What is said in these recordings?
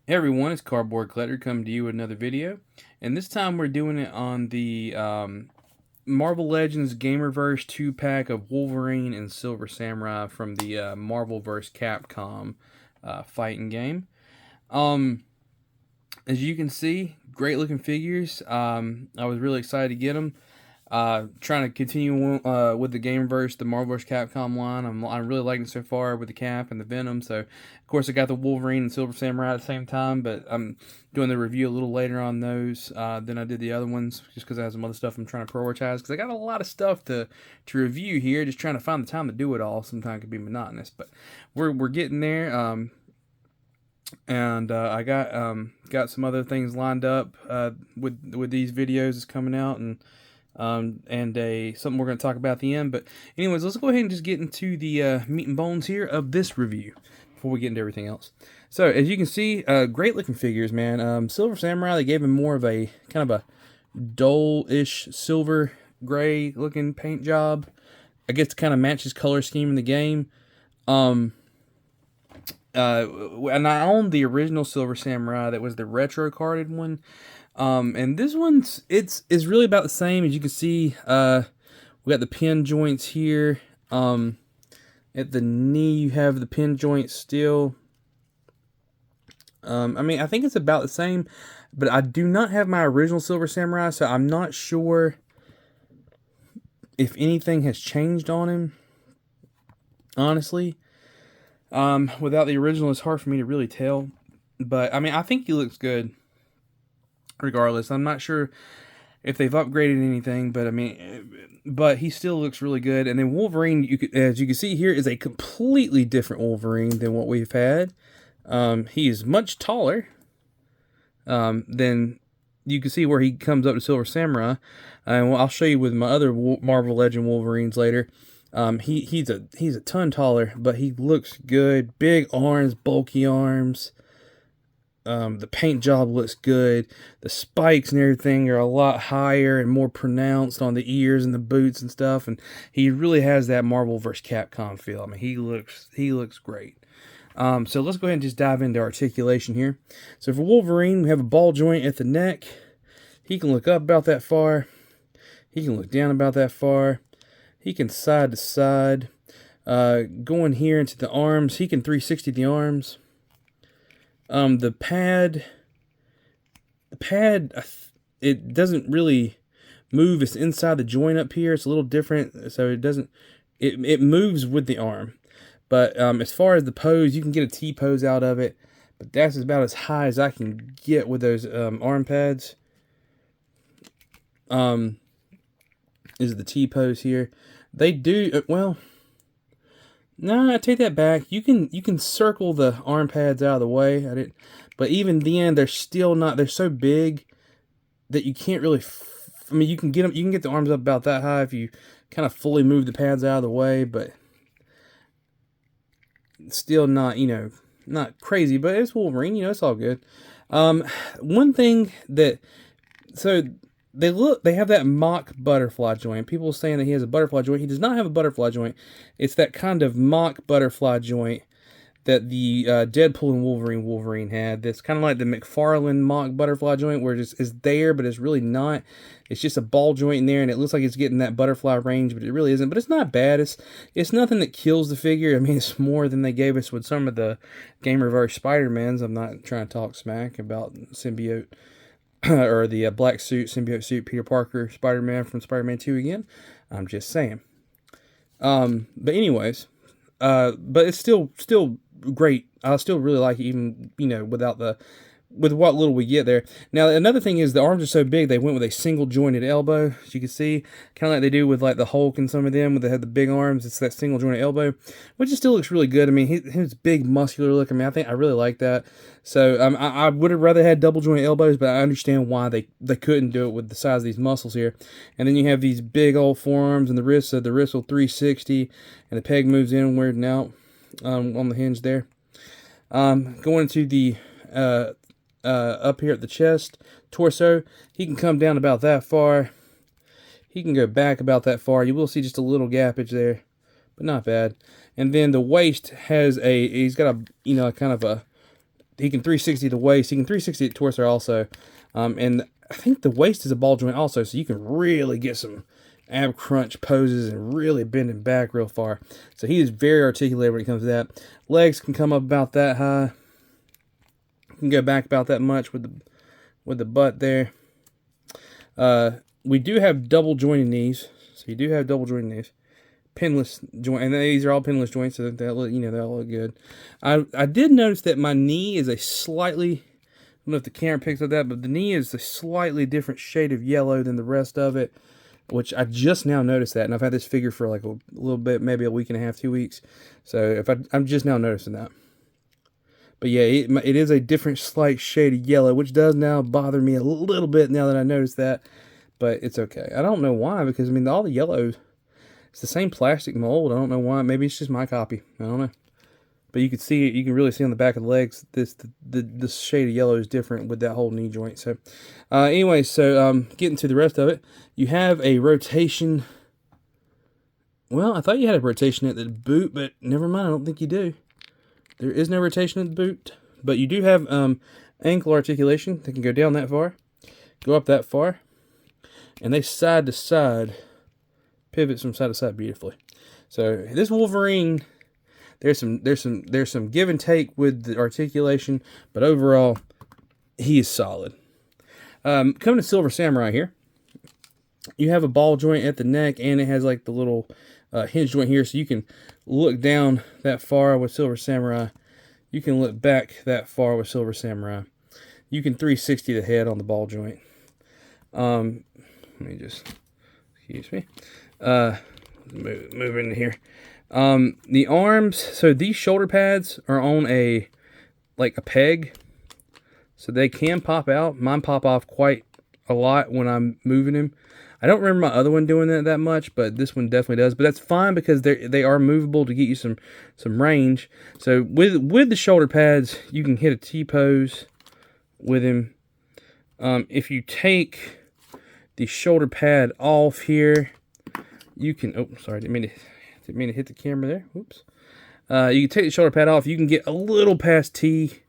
Hey everyone, it's Cardboard Collector coming to you with another video, and this time we're doing it on the Marvel Legends Gamerverse 2-pack of Wolverine and Silver Samurai from the Marvel vs. Capcom fighting game. As you can see, great looking figures. I was really excited to get them. Trying to continue with the Gamerverse, the Marvel vs. Capcom line. I'm really liking it so far with the Cap and the Venom. So, of course, I got the Wolverine and Silver Samurai at the same time, but I'm doing the review a little later on those than I did the other ones, just because I have some other stuff I'm trying to prioritize. Because I got a lot of stuff to review here, just trying to find the time to do it all. Sometimes it can be monotonous, but we're getting there. And I got some other things lined up with these videos that's coming out, and something we're going to talk about at the end. But anyways, let's go ahead and just get into the meat and bones here of this review before we get into everything else. So as you can see, great looking figures, man. Silver Samurai, they gave him more of a kind of a dull-ish silver gray looking paint job, I guess, to kind of match his color scheme in the game. And I owned the original Silver Samurai that was the retro carded one. And this one's it's really about the same. As you can see, we got the pin joints here. At the knee, you have the pin joints still. I mean, I think it's about the same, but I do not have my original Silver Samurai, so I'm not sure if anything has changed on him, honestly. Without the original, it's hard for me to really tell. But, I mean, I think he looks good regardless. I'm not sure if they've upgraded anything, but, I mean, but he still looks really good. And then Wolverine, as you can see here, is a completely different Wolverine than what we've had. He is much taller than you can see where he comes up to Silver Samurai. And I'll show you with my other Marvel Legend Wolverines later. He's a ton taller, but he looks good. Big arms, bulky arms. The paint job looks good. The spikes and everything are a lot higher and more pronounced on the ears and the boots and stuff. And he really has that Marvel vs. Capcom feel. I mean, he looks great. So let's go ahead and just dive into articulation here. So for Wolverine, we have a ball joint at the neck. He can look up about that far. He can look down about that far. He can side to side. Going here into the arms, he can 360 the arms. The pad, it doesn't really move. It's inside the joint up here. It's a little different, so it doesn't. It moves with the arm, but as far as the pose, you can get a T pose out of it. But that's about as high as I can get with those arm pads. Is the T pose here? They do well. No, I take that back. You can circle the arm pads out of the way. But even then, they're still not. They're so big that you can't really. I mean, you can get them. You can get the arms up about that high if you kind of fully move the pads out of the way. But still not, not crazy. But it's Wolverine. It's all good. One thing that they have that mock butterfly joint. People are saying that he has a butterfly joint. He does not have a butterfly joint. It's that kind of mock butterfly joint that the Deadpool and Wolverine had. That's kind of like the McFarlane mock butterfly joint, where it's there, but it's really not. It's just a ball joint in there, and it looks like it's getting that butterfly range, but it really isn't. But it's not bad. It's nothing that kills the figure. I mean, it's more than they gave us with some of the Gamerverse Spider-Mans. I'm not trying to talk smack about Symbiote. Or the black suit, symbiote suit, Peter Parker, Spider-Man from Spider-Man 2 again. I'm just saying. But anyways, but it's still great. I still really like it, even, with what little we get there. Now, another thing is the arms are so big, they went with a single jointed elbow, as you can see, kind of like they do with like the Hulk and some of them, where they have the big arms. It's that single jointed elbow, which still looks really good. I mean, his big muscular look. I mean, I really like that. So I would have rather had double jointed elbows, but I understand why they couldn't do it with the size of these muscles here. And then you have these big old forearms and the wrists. So the wrist will 360, and the peg moves inward and out on the hinge there. Going into the up here at the chest, torso, he can come down about that far. He can go back about that far. You will see just a little gapage there, but not bad. And then the waist has he's got a, kind of a he can 360 the waist. He can 360 the torso also. And I think the waist is a ball joint also, so you can really get some ab crunch poses and really bend him back real far. So he is very articulated when it comes to that. Legs can come up about that high. Can go back about that much with the butt there. We do have double jointed knees, so you do have double jointed knees, pinless joint, and these are all pinless joints, so they look, they all look good. I did notice that my knee is a slightly, I don't know if the camera picks up that, but the knee is a slightly different shade of yellow than the rest of it, which I just now noticed that, and I've had this figure for like a little bit, maybe a week and a half, 2 weeks. So I'm just now noticing that. But yeah, it is a different slight shade of yellow, which does now bother me a little bit now that I noticed that. But it's okay. I don't know why, because, I mean, all the yellows, it's the same plastic mold. I don't know why. Maybe it's just my copy. I don't know. But you can see it. You can really see on the back of the legs, this shade of yellow is different with that whole knee joint. So, anyway, so getting to the rest of it, you have a rotation. Well, I thought you had a rotation at the boot, but never mind. I don't think you do. There is no rotation at the boot, but you do have ankle articulation. They can go down that far, go up that far, and they side to side pivots from side to side beautifully. So this Wolverine, there's some give and take with the articulation, but overall he is solid. Coming to Silver Samurai here, you have a ball joint at the neck, and it has like the little hinge joint here, so you can look down that far with Silver Samurai. You can look back that far with Silver Samurai. You can 360 the head on the ball joint. Let me just, excuse me, move into here. The arms, so these shoulder pads are on like a peg, so they can pop out. Mine pop off quite a lot when I'm moving him. I don't remember my other one doing that much, but this one definitely does. But that's fine because they are movable to get you some range. So with the shoulder pads, you can hit a T-pose with him. If you take the shoulder pad off here, you can, oh, sorry, didn't mean to hit the camera there. Whoops. You can take the shoulder pad off. You can get a little past T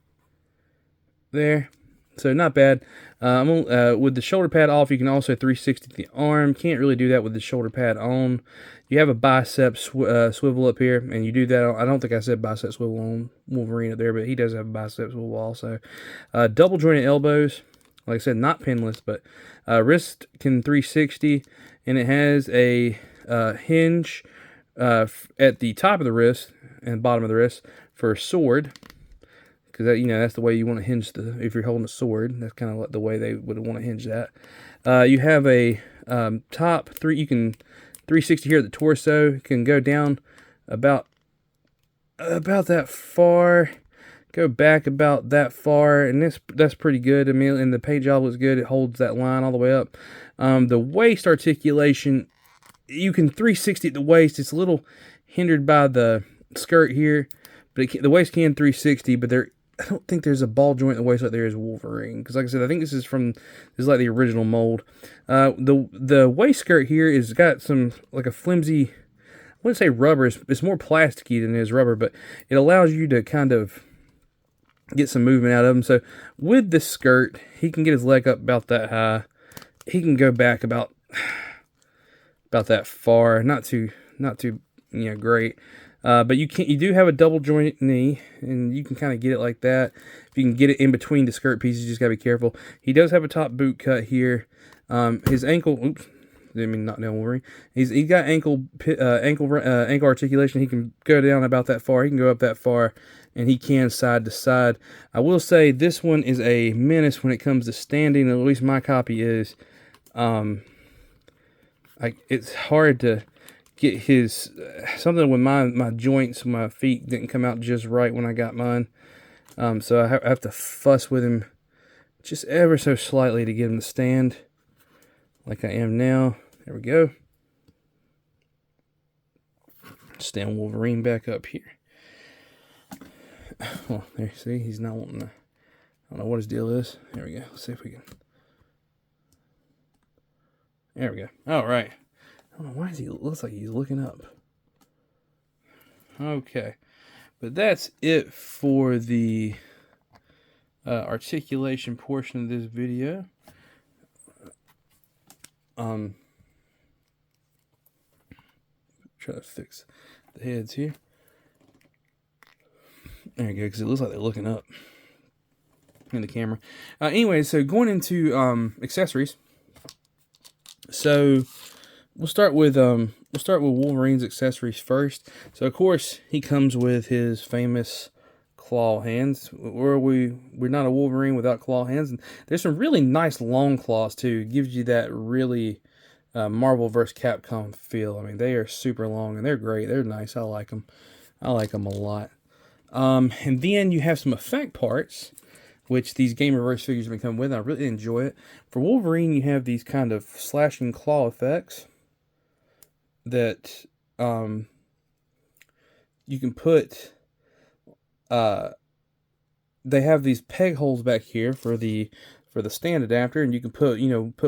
there. So not bad. With the shoulder pad off, you can also 360 the arm. Can't really do that with the shoulder pad on. You have a bicep swivel up here, and you do that on, I don't think I said bicep swivel on Wolverine up there, but he does have a bicep swivel also. Double jointed elbows. Like I said, not pinless, but wrist can 360, and it has a hinge at the top of the wrist and bottom of the wrist for a sword. Because that's the way you want to hinge if you're holding a sword. That's kind of like the way they would want to hinge that. You have a top three. You can 360 here at the torso. You can go down about that far. Go back about that far, and that's pretty good. I mean, and the paint job looks good. It holds that line all the way up. The waist articulation, you can 360 at the waist. It's a little hindered by the skirt here, but the waist can 360. But I don't think there's a ball joint in the waist like there is Wolverine. Because like I said, I think this is like the original mold. The waist skirt here is got some, like a flimsy, I wouldn't say rubber. It's more plasticky than it is rubber, but it allows you to kind of get some movement out of him. So with this skirt, he can get his leg up about that high. He can go back about that far. Not too great. But you do have a double jointed knee, and you can kind of get it like that. If you can get it in between the skirt pieces, you just gotta be careful. He does have a top boot cut here. His ankle, oops, didn't mean to knock down Wolverine. He's got ankle articulation. He can go down about that far. He can go up that far, and he can side to side. I will say this one is a menace when it comes to standing. At least my copy is. It's hard to get his something with my joints, my feet didn't come out just right when I got mine. So I have to fuss with him just ever so slightly to get him to stand like I am now. There we go. Stand Wolverine back up here. Well, there, see, he's not wanting to, I don't know what his deal is. There we go. Let's see if we can. There we go. All right. I don't know why looks like he's looking up. Okay. But that's it for the articulation portion of this video. Try to fix the heads here. There you go, because it looks like they're looking up in the camera. Anyway, so going into accessories. So we'll start with Wolverine's accessories first. So of course he comes with his famous claw hands. We're not a Wolverine without claw hands. And there's some really nice long claws too. It gives you that really Marvel vs. Capcom feel. I mean, they are super long and they're great. They're nice. I like them. I like them a lot. And then you have some effect parts, which these Gamerverse figures have come with. I really enjoy it. For Wolverine, you have these kind of slashing claw effects that you can put. They have these peg holes back here for the stand adapter, and you can put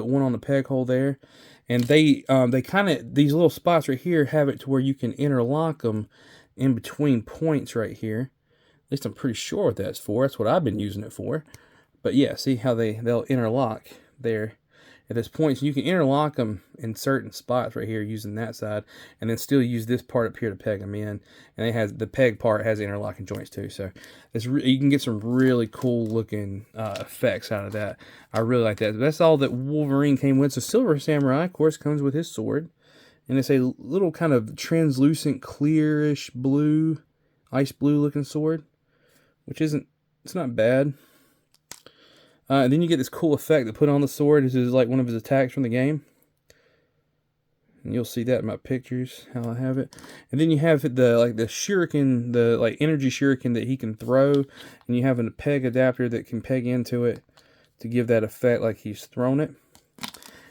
one on the peg hole there, and they kind of, these little spots right here have it to where you can interlock them in between points right here. At least I'm pretty sure what that's for. That's what I've been using it for. But yeah, see how they'll interlock there at this point. So you can interlock them in certain spots right here using that side, and then still use this part up here to peg them in. And it has, the peg part has interlocking joints too. So it's you can get some really cool looking effects out of that. I really like that. But that's all that Wolverine came with. So Silver Samurai, of course, comes with his sword. And it's a little kind of translucent, clearish blue, ice blue looking sword, which isn't, it's not bad. And then you get this cool effect to put on the sword. This is like one of his attacks from the game. And you'll see that in my pictures, how I have it. And then you have the shuriken, the energy shuriken that he can throw. And you have a peg adapter that can peg into it to give that effect like he's thrown it.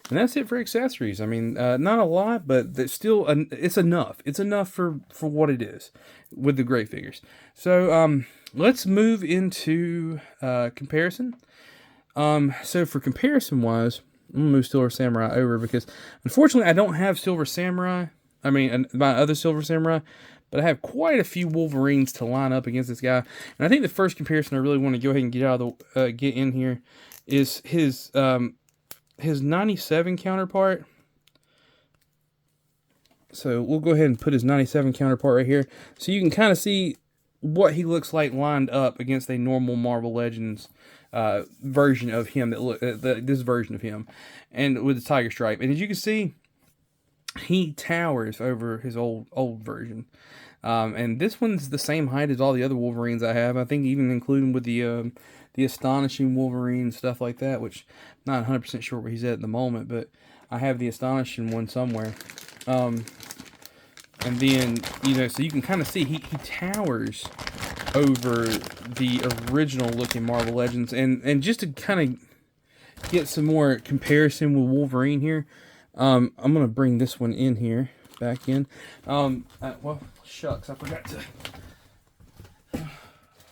And that's it for accessories. I mean, not a lot, but it's still, it's enough. It's enough for what it is with the Great Figures. So let's move into comparison. So for comparison wise, I'm gonna move Silver Samurai over because unfortunately I don't have Silver Samurai. I mean, my other Silver Samurai, but I have quite a few Wolverines to line up against this guy. And I think the first comparison I really want to go ahead and get out of the get in here is his 97 counterpart. So we'll go ahead and put his 97 counterpart right here, so you can kind of see what he looks like lined up against a normal Marvel Legends version of him, this version of him, and with the tiger stripe. And as you can see, he towers over his old version. And this one's the same height as all the other Wolverines I have. I think even including with the Astonishing Wolverine, stuff like that, which I'm not 100% sure where he's at the moment, but I have the Astonishing one somewhere. And then, so you can kind of see he towers over the original looking Marvel Legends. And just to kind of get some more comparison with Wolverine here, I'm going to bring this one in here, back in. Well, shucks, I forgot to...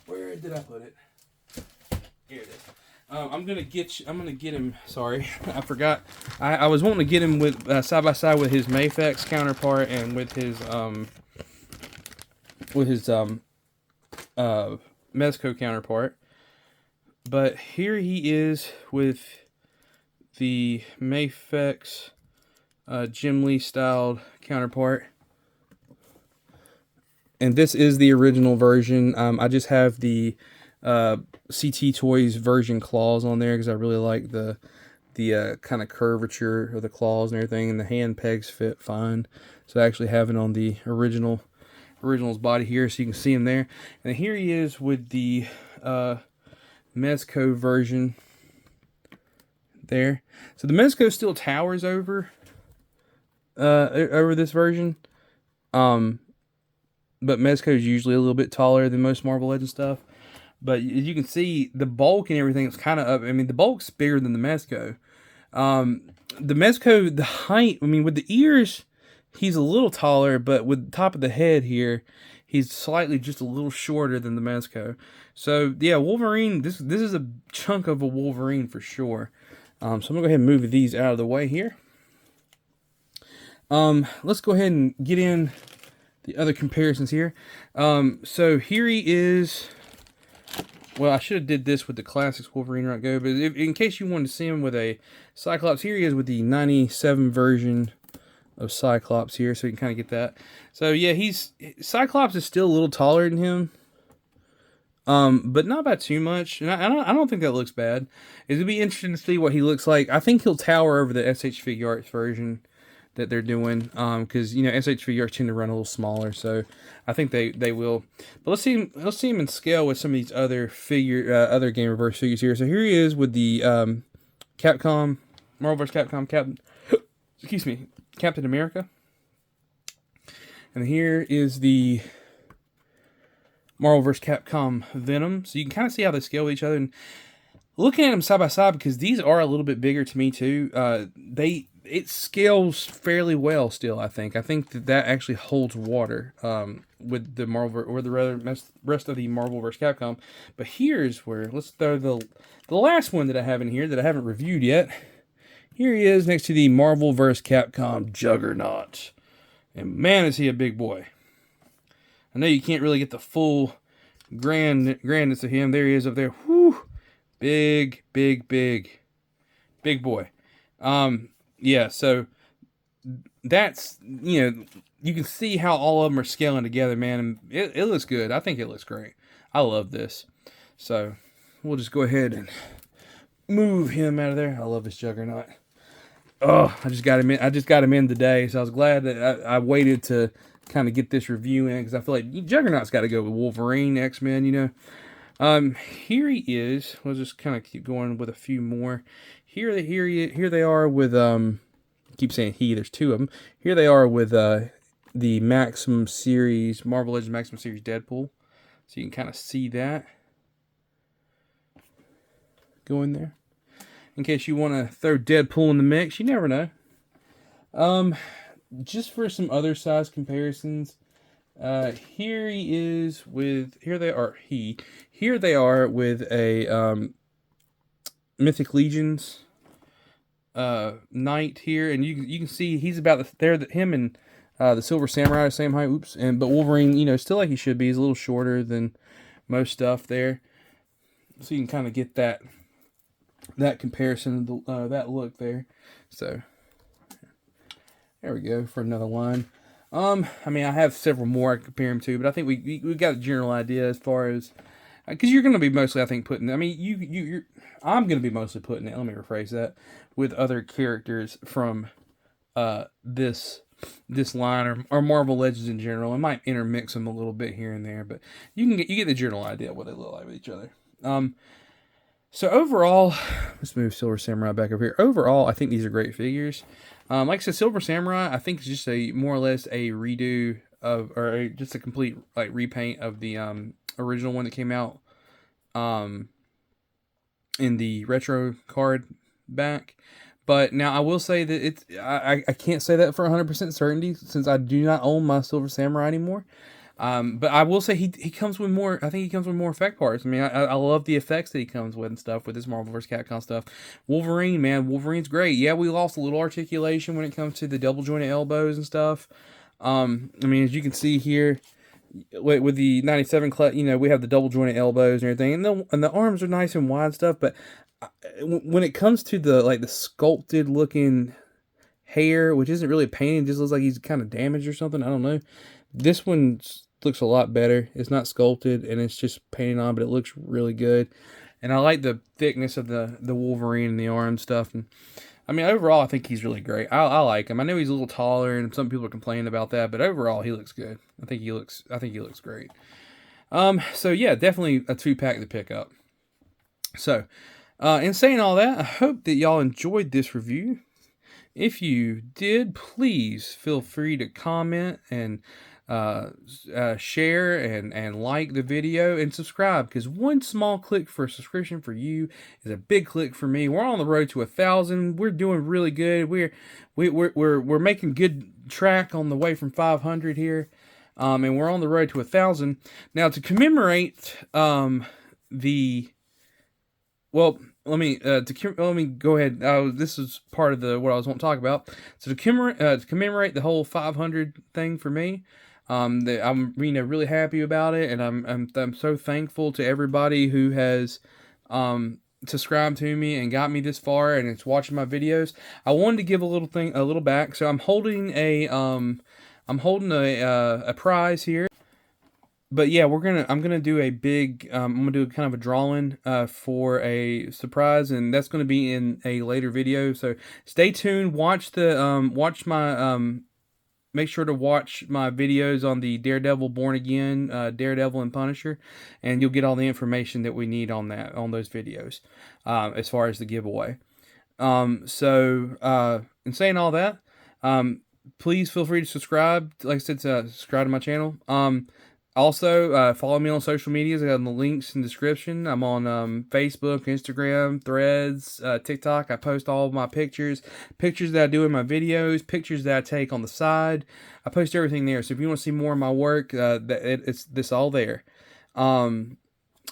Where did I put it? Here it is. I'm gonna get him. Sorry, I forgot. I was wanting to get him with side by side with his Mayfex counterpart and with his Mezco counterpart. But here he is with the Mayfex Jim Lee styled counterpart. And this is the original version. I just have the CT Toys version claws on there because I really like the kind of curvature of the claws and everything, and the hand pegs fit fine. So I actually have it on the original's body here, so you can see him there. And here he is with the Mezco version there. So the Mezco still towers over this version. But Mezco is usually a little bit taller than most Marvel Legends stuff. But as you can see, the bulk and everything is kind of up. I mean, the bulk's bigger than the Mezco. The Mezco, the height, I mean, with the ears, he's a little taller, but with the top of the head here, he's slightly just a little shorter than the Mezco. So, yeah, Wolverine, this is a chunk of a Wolverine for sure. So I'm going to go ahead and move these out of the way here. Let's go ahead and get in the other comparisons here. So here he is well, I should have did this with the Classics Wolverine right go, but in case you wanted to see him with a Cyclops, here he is with the 97 version of Cyclops here, so you can kind of get that. So yeah, Cyclops is still a little taller than him, but not by too much, and I don't think that looks bad. It'd be interesting to see what he looks like. I think he'll tower over the SH Figure Arts version that they're doing, because you know SH Figure Arts tend to run a little smaller, so I think they will. But let's see him in scale with some of these other Gamerverse figures here. So here he is with the Capcom, Marvel vs. Capcom excuse me, Captain America, and here is the Marvel vs. Capcom Venom. So you can kind of see how they scale with each other, and looking at them side by side, because these are a little bit bigger to me too. It scales fairly well still. I think that actually holds water with the Marvel or the rest of the Marvel vs. Capcom. But here's where let's throw the last one that I have in here that I haven't reviewed yet. Here he is next to the Marvel vs. Capcom Juggernaut, and man, is he a big boy! I know you can't really get the full grandness of him. There he is up there. Whew. Big boy. Yeah, so that's, you know, you can see how all of them are scaling together, man. And it looks good. I think it looks great. I love this. So we'll just go ahead and move him out of there. I love this Juggernaut. Oh, I just got him in today, so I was glad that I waited to kind of get this review in, because I feel like Juggernaut's got to go with Wolverine, X-Men, you know. Here he is. We'll just kind of keep going with a few more. Here they are with I keep saying he. There's two of them. Here they are with the Maximum Series Marvel Legends Maximum Series Deadpool. So you can kind of see that going there. In case you want to throw Deadpool in the mix, you never know. Just for some other size comparisons, here they are with a Mythic Legions knight here, and you can see he's about him and the Silver Samurai are the same height. Oops, but Wolverine, you know, still like he should be. He's a little shorter than most stuff there, so you can kind of get that comparison, that look there. So there we go for another line. I mean, I have several more I can compare him to, but I think we got a general idea as far as, because you're going to be mostly, I think, putting, I mean, I'm going to be mostly putting it, let me rephrase that, with other characters from this line, or Marvel Legends in general. I might intermix them a little bit here and there, but you get the general idea of what they look like with each other. So overall, let's move Silver Samurai back over here. Overall, I think these are great figures. Like I said, Silver Samurai, I think, is just a more or less a redo of, or just a complete like repaint of the original one that came out in the retro card back. But now I will say that I can't say that for 100% certainty, since I do not own my Silver Samurai anymore. But I will say he comes with more. I think he comes with more effect parts. I mean, I love the effects that he comes with and stuff with this Marvel vs. Capcom stuff. Wolverine, man, Wolverine's great. Yeah, we lost a little articulation when it comes to the double jointed elbows and stuff. I mean, as you can see here, with the 97, you know, we have the double jointed elbows and everything, and the arms are nice and wide stuff. But when it comes to the sculpted looking hair, which isn't really painted, just looks like he's kind of damaged or something. I don't know. This one looks a lot better. It's not sculpted and it's just painted on, but it looks really good. And I like the thickness of the Wolverine and the arm stuff. And I mean, overall, I think he's really great. I like him. I know he's a little taller, and some people are complaining about that, but overall, he looks good. I think he looks great. So yeah, definitely a 2-pack to pick up. So, in saying all that, I hope that y'all enjoyed this review. If you did, please feel free to comment and share and like the video and subscribe, because one small click for a subscription for you is a big click for me. We're on the road to 1,000. We're doing really good. We're making good track on the way from 500 here, and we're on the road to 1,000 now. To commemorate let me go ahead. This is part of what I was wanting to talk about. So to commemorate the whole 500 thing for me, That I'm really happy about it, and I'm so thankful to everybody who has subscribed to me and got me this far and it's watching my videos. I wanted to give a little back, so I'm holding a prize here. But yeah, I'm gonna do a big I'm gonna do kind of a drawing for a surprise, and that's gonna be in a later video. So stay tuned. Watch my make sure to watch my videos on the Daredevil Born Again, Daredevil and Punisher, and you'll get all the information that we need on those videos as far as the giveaway. In saying all that, please feel free to subscribe. Like I said, subscribe to my channel. Also, follow me on social medias. I got the links in the description. I'm on Facebook, Instagram, Threads, TikTok. I post all of my pictures that I do in my videos, pictures that I take on the side. I post everything there. So if you want to see more of my work, it's all there. And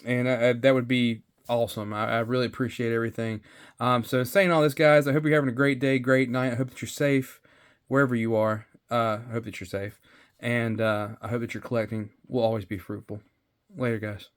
that would be awesome. I really appreciate everything. So saying all this, guys, I hope you're having a great day, great night. I hope that you're safe wherever you are. I hope that you're safe. And I hope that your collecting will always be fruitful. Later, guys.